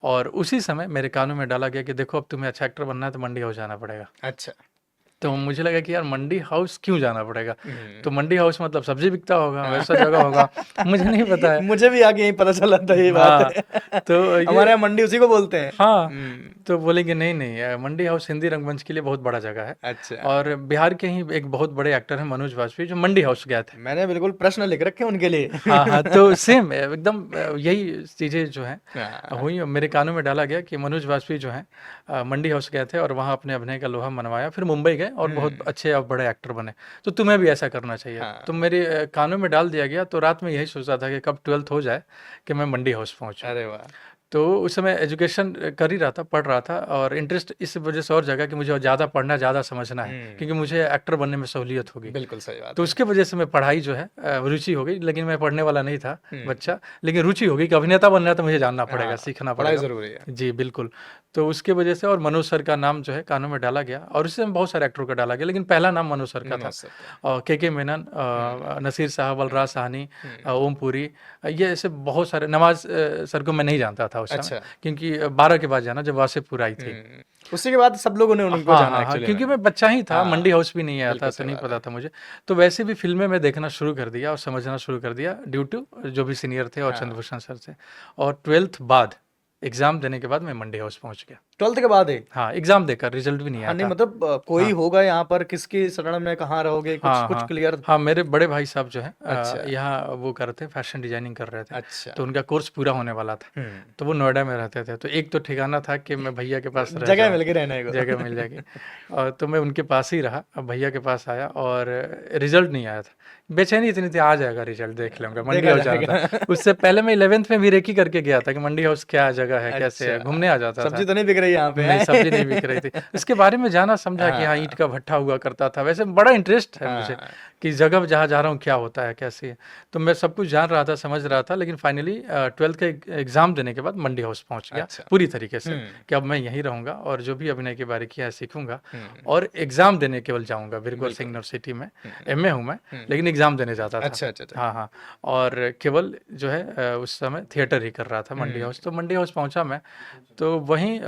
और उसी समय मेरे कानों में डाला गया कि देखो अब तुम्हें अच्छा एक्टर बनना है तो मंडी हाउस जाना पड़ेगा। अच्छा। तो मुझे लगा कि यार मंडी हाउस क्यों जाना पड़ेगा? तो हम्म। मंडी हाउस मतलब सब्जी बिकता होगा, हाँ। वैसा जगह होगा, मुझे नहीं पता है। मुझे भी आगे यही पता चला था, ये बात हाँ, है। तो हमारे ये यहाँ मंडी उसी को बोलते हैं। हाँ, हम्म। तो बोले कि नहीं नहीं मंडी हाउस हिंदी रंगमंच के लिए बहुत बड़ा जगह है। अच्छा। और बिहार के ही एक बहुत बड़े एक्टर हैं मनोज वाजपेयी, जो मंडी हाउस गए थे। मैंने बिल्कुल प्रश्न लिख रखे हैं उनके लिए। हाँ हाँ, तो सेम एकदम यही चीज़ें जो हैं हाँ। हुई। और मेरे कानों में डाला गया कि मनोज वाजपेयी जो हैं मंडी हाउस गए थे और वहाँ अपने अभिनय का लोहा मनवाया, फिर मुंबई गए और बहुत हम्म। अच्छे और बड़े एक्टर बने। तो तुम्हें भी ऐसा करना चाहिए। तो हाँ। मेरे कानों में डाल दिया गया। तो रात में यही सोचा था कि कब 12th हो जाए कि मैं मंडी हाउस पहुँचूँ। अरे वाह। तो उस समय एजुकेशन कर ही रहा था, पढ़ रहा था, और इंटरेस्ट इस वजह से और जगा कि मुझे ज़्यादा पढ़ना, ज़्यादा समझना है, क्योंकि मुझे एक्टर बनने में सहूलियत होगी। बिल्कुल सही बात तो है। उसके वजह से मैं पढ़ाई जो है रुचि हो गई। लेकिन मैं पढ़ने वाला नहीं था हम्म। बच्चा, लेकिन रुचि हो गई कि अभिनेता बनना है तो मुझे जानना पड़ेगा, हाँ, सीखना पढ़ाई पड़ेगा। ज़रूरी है। जी बिल्कुल। तो उसके वजह से और मनोज सर का नाम जो है कानों में डाला गया, और इससे बहुत सारे एक्टरों का डाला गया, लेकिन पहला नाम मनोज सर का था। मनोज सर का। और के मेनन, हुँ, नसीर साहब, बलराज साहनी, हुँ। ओम पुरी, ये ऐसे बहुत सारे। नवाज सर को मैं नहीं जानता था उस समय, अच्छा। क्योंकि 12 के बाद जाना जब वासेपुर आई थी। हुँ। उसी के बाद सब लोगों ने उनको हाँ जाना हाँ हाँ, एक्चुअली में। क्योंकि मैं बच्चा ही था, मंडी हाँ, हाउस भी नहीं आया था, बिल्कुल तो सही नहीं बात पता है। था मुझे। तो वैसे भी फिल्में मैं देखना शुरू कर दिया और समझना शुरू कर दिया, ड्यू टू जो भी सीनियर थे और हाँ, चंद्रभूषण सर थे। और 12th बाद एग्ज़ाम देने के बाद मैं मंडी हाउस पहुंच गया। 12th के बाद ही? हाँ, एग्ज़ाम देकर रिजल्ट भी नहीं हाँ, आया नहीं था। मतलब कोई हाँ होगा यहाँ पर किसकी शरण में कहाँ रहोगे, कुछ हाँ कुछ हाँ क्लियर? हाँ, मेरे बड़े भाई साहब जो हैं अच्छा, यहाँ वो कर रहे थे, फैशन डिजाइनिंग कर रहे थे। अच्छा। तो उनका कोर्स पूरा होने वाला था। हुँ। तो वो नोएडा में रहते थे, तो एक तो ठिकाना था कि मैं भैया के पास रह जगह जाऊँ, मिल गई रहने जगह को। मिल जाएगी। और तो मैं उनके पास ही रहा, अब भैया के पास आया और रिजल्ट नहीं आया था। बेचैनी इतनी थी, आ जाएगा रिजल्ट, देख लूँगा, मंडी देखा हाउस जाना था। जाएगा। उससे पहले मैं 11th में भी रेकी करके गया था कि मंडी हाउस क्या जगह है, कैसे है, अच्छा, घूमने आ जाता था। सब्ज़ी तो नहीं बिक रही यहाँ पे नहीं, सब्जी नहीं बिक रही हैं? थी। इसके बारे में जाना समझा कि हाँ, ईंट हाँ, का भट्ठा हुआ करता था। वैसे बड़ा इंटरेस्ट है मुझे हाँ। कि जगह जहाँ जा रहा हूँ क्या होता है, कैसे है। तो मैं सब कुछ जान रहा था, समझ रहा था, लेकिन फाइनली 12th का एग्ज़ाम देने के बाद मंडी हाउस पहुँच गया अच्छा। पूरी तरीके से, हुँ, कि अब मैं यहीं रहूँगा और जो भी अभिनय की बारीकियाँ है सीखूँगा, हुँ। और एग्ज़ाम देने केवल जाऊँगा। वीरगोल सिंह बिल्कुल। यूनिवर्सिटी में हुँ, एमए हूँ मैं, हुँ। लेकिन एग्ज़ाम देने जाता था। अच्छा, अच्छा, अच्छा। हाँ, हाँ। और केवल जो है उस समय थिएटर ही कर रहा था मंडी हुँ, हाउस। तो मंडी हाउस पहुँचा मैं, तो वहीं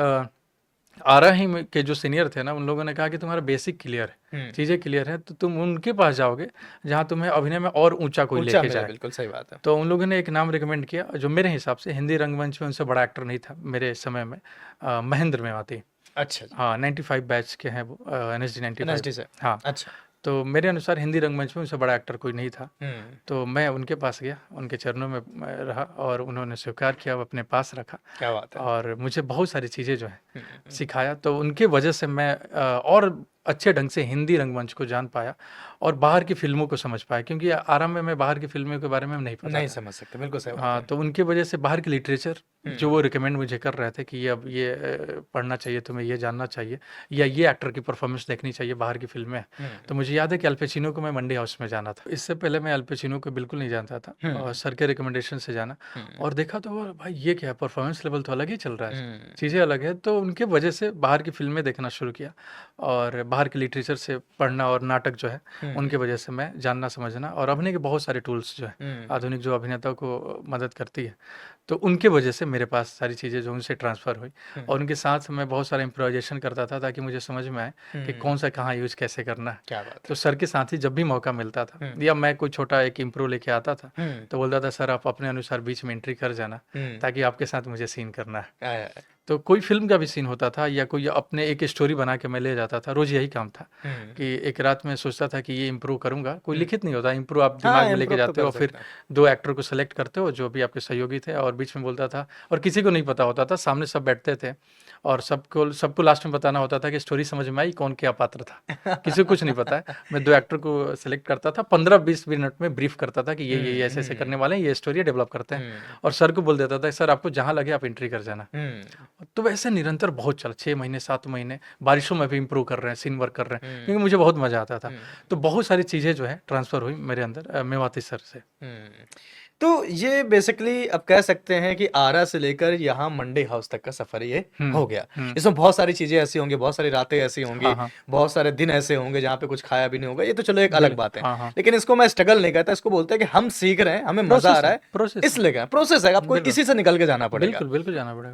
आरा ही में के जो सीनियर थे ना, उन लोगों ने कहा कि तुम्हारा बेसिक क्लियर है, हुँ। चीज़ें क्लियर हैं, तो तुम उनके पास जाओगे जहाँ तुम्हें अभिनय में और ऊंचा कोई ऊँचा लेके मिले, जाए। बिल्कुल सही बात है। तो उन लोगों ने एक नाम रिकमेंड किया, जो मेरे हिसाब से हिंदी रंगमंच में उनसे बड़ा एक्टर नहीं था मेरे समय में, महेंद्र मेवाती। अच्छा जी। हाँ, 95 बैच के हैं वो, एनएसडी 95। एनएसडी से। हाँ, अच्छा। तो मेरे अनुसार हिंदी रंगमंच में उनसे बड़ा एक्टर कोई नहीं था। हुँ। तो मैं उनके पास गया, उनके चरणों में रहा, और उन्होंने स्वीकार किया, वो अपने पास रखा, क्या बात है। और मुझे बहुत सारी चीज़ें जो हैं हुँ, हुँ। सिखाया। तो उनके वजह से मैं और अच्छे ढंग से हिंदी रंगमंच को जान पाया और बाहर की फ़िल्मों को समझ पाया, क्योंकि आरंभ में मैं बाहर की फ़िल्मों के बारे में नहीं पता नहीं था। समझ सकते, बिल्कुल सही बात हाँ, है। तो उनकी वजह से बाहर की लिटरेचर जो हुँ, वो रिकमेंड मुझे कर रहे थे कि ये अब ये पढ़ना चाहिए, तुम्हें ये जानना चाहिए, या ये एक्टर की परफॉर्मेंस देखनी चाहिए बाहर की फ़िल्में हैं। हुँ, तो मुझे याद है कि अल पचिनो को मैं मंडी हाउस में जाना था। इससे पहले मैं अल पचिनो को बिल्कुल नहीं जानता था, हुँ, और सर के रिकमेंडेशन से जाना, हुँ, और देखा तो भाई ये क्या है, परफॉर्मेंस लेवल तो अलग ही चल रहा है, हुँ, चीज़ें अलग है। तो उनके वजह से बाहर की फ़िल्में देखना शुरू किया, और बाहर की लिटरेचर से पढ़ना, और नाटक जो है हुँ, उनकी वजह से मैं जानना समझना, और अभिनय के बहुत सारे टूल्स जो है हुँ, आधुनिक जो अभिनेता को मदद करती है, तो उनके वजह से मेरे पास सारी चीज़ें जो उनसे ट्रांसफ़र हुई। हुँ, और उनके साथ मैं बहुत सारा इम्प्रोवाइज़ेशन करता था, ताकि मुझे समझ में आए कि हुँ। कौन सा कहाँ यूज़ कैसे करना है। क्या बात तो है। सर के साथ ही जब भी मौका मिलता था, हुँ, या मैं कोई छोटा एक इम्प्रो लेके आता था, हुँ, तो बोलता था सर आप अपने अनुसार बीच में एंट्री कर जाना, हुँ। ताकि आपके साथ मुझे सीन करना है। आय, आय। तो कोई फ़िल्म का भी सीन होता था, या कोई अपने एक स्टोरी बना के मैं ले जाता था, रोज़ यही काम था हुँ, कि एक रात में सोचता था कि ये इम्प्रूव करूँगा, कोई हुँ। लिखित नहीं होता, इम्प्रूव आप हाँ, दिमाग में लेके इम्प्रूव तो जाते कर हो, फिर सकते हैं। 2 एक्टर को सेलेक्ट करते हो जो भी आपके सहयोगी थे, और बीच में बोलता था, और किसी को नहीं पता होता था, सामने सब बैठते थे, और सबको सबको लास्ट में बताना होता था कि स्टोरी समझ में आई, कौन क्या पात्र था। किसी को कुछ नहीं पता है। मैं 2 एक्टर को सेलेक्ट करता था, 15-20 मिनट में ब्रीफ करता था कि ये हुँ, ऐसे-ऐसे करने हुँ, वाले हैं, ये स्टोरी डेवलप करते हैं, हुँ, और सर को बोल देता था, सर आपको जहाँ लगे आप एंट्री कर जाना। हुँ, तो वैसे निरंतर बहुत चला, 6 महीने, 7 महीने, बारिशों में भी इम्प्रूव कर रहे हैं, सीन वर्क कर रहे हैं, हुँ, क्योंकि मुझे बहुत मज़ा आता था। हुँ, तो बहुत सारी चीज़ें जो है ट्रांसफ़र हुई मेरे अंदर मेवाती सर से। हुँ। तो ये बेसिकली अब कह सकते हैं कि आरा से लेकर यहाँ मंडी हाउस तक का सफ़र ये हुँ, हो गया। हुँ। इसमें बहुत सारी चीज़ें ऐसी होंगी, बहुत सारी रातें ऐसी होंगी, हाँ, हाँ। बहुत सारे दिन ऐसे होंगे जहाँ पे कुछ खाया भी नहीं होगा, ये तो चलो एक अलग बात है। हाँ, हाँ। लेकिन इसको मैं स्ट्रगल नहीं कहता, इसको बोलते हैं कि हम सीख रहे हैं, हमें मज़ा आ रहा है, प्रोसेस है, इसलिए गए। प्रोसेस है, आपको बिल्कुल। इसी से निकल के जाना पड़ेगा। बिल्कुल, बिल्कुल जाना पड़ेगा।